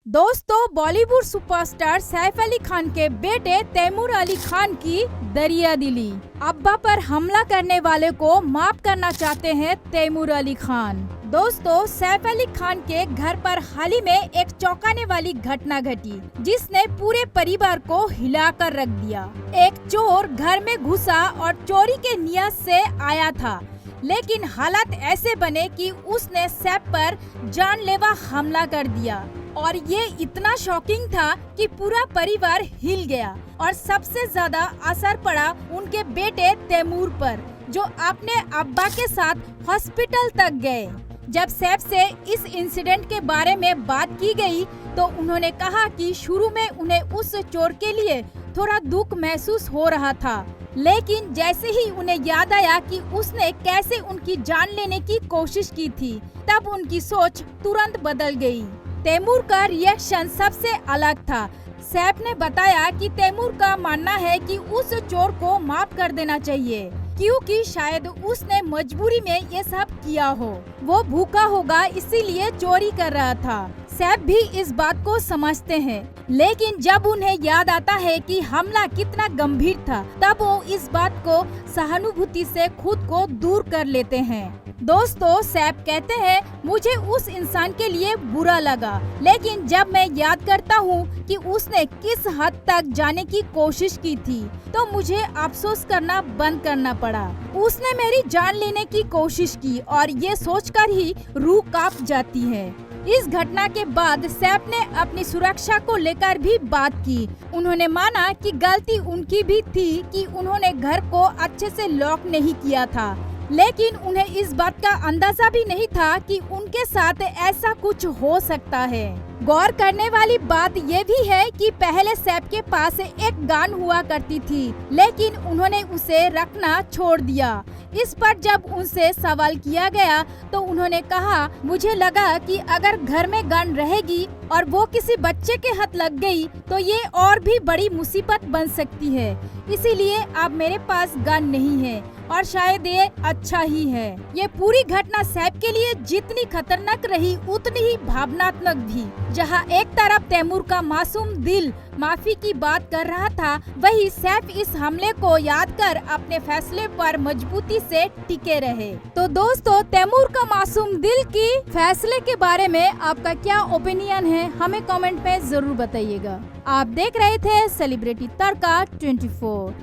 दोस्तों, बॉलीवुड सुपरस्टार सैफ अली खान के बेटे तैमूर अली खान की दरिया दिली। अब्बा पर हमला करने वाले को माफ करना चाहते हैं तैमूर अली खान। दोस्तों, सैफ अली खान के घर पर हाल ही में एक चौंकाने वाली घटना घटी, जिसने पूरे परिवार को हिलाकर रख दिया। एक चोर घर में घुसा और चोरी के नियत से आया था, लेकिन हालात ऐसे बने कि उसने सैफ पर जानलेवा हमला कर दिया और ये इतना शॉकिंग था कि पूरा परिवार हिल गया और सबसे ज्यादा असर पड़ा उनके बेटे तैमूर पर, जो अपने अब्बा के साथ हॉस्पिटल तक गए। जब सैफ से इस इंसिडेंट के बारे में बात की गई तो उन्होंने कहा कि शुरू में उन्हें उस चोर के लिए थोड़ा दुख महसूस हो रहा था, लेकिन जैसे ही उन्हें याद आया कि उसने कैसे उनकी जान लेने की कोशिश की थी, तब उनकी सोच तुरंत बदल गई। तैमूर का रिएक्शन सबसे अलग था। सैफ ने बताया कि तैमूर का मानना है कि उस चोर को माफ कर देना चाहिए, क्योंकि शायद उसने मजबूरी में ये सब किया हो। वो भूखा होगा, इसीलिए चोरी कर रहा था। सैफ भी इस बात को समझते हैं, लेकिन जब उन्हें याद आता है कि हमला कितना गंभीर था, तब वो इस बात को सहानुभूति से खुद को दूर कर लेते हैं। दोस्तों, सैफ कहते हैं, मुझे उस इंसान के लिए बुरा लगा, लेकिन जब मैं याद करता हूँ कि उसने किस हद तक जाने की कोशिश की थी, तो मुझे अफसोस करना बंद करना पड़ा। उसने मेरी जान लेने की कोशिश की और ये सोचकर ही रूह कांप जाती है। इस घटना के बाद सैफ ने अपनी सुरक्षा को लेकर भी बात की। उन्होंने माना कि गलती उनकी भी थी कि उन्होंने घर को अच्छे से लॉक नहीं किया था, लेकिन उन्हें इस बात का अंदाजा भी नहीं था कि उनके साथ ऐसा कुछ हो सकता है। गौर करने वाली बात ये भी है कि पहले सैफ के पास एक गन हुआ करती थी, लेकिन उन्होंने उसे रखना छोड़ दिया। इस पर जब उनसे सवाल किया गया तो उन्होंने कहा, मुझे लगा कि अगर घर में गन रहेगी और वो किसी बच्चे के हाथ लग गई तो ये और भी बड़ी मुसीबत बन सकती है, इसीलिए अब मेरे पास गन नहीं है और शायद ये अच्छा ही है। ये पूरी घटना सैफ के लिए जितनी खतरनाक रही, उतनी ही भावनात्मक भी। जहां एक तरफ तैमूर का मासूम दिल माफी की बात कर रहा था, वहीं सैफ इस हमले को याद कर अपने फैसले पर मजबूती से टिके रहे। तो दोस्तों, तैमूर का मासूम दिल की फैसले के बारे में आपका क्या ओपिनियन है, हमें कमेंट में जरूर बताइएगा। आप देख रहे थे सेलिब्रिटी तड़का 24।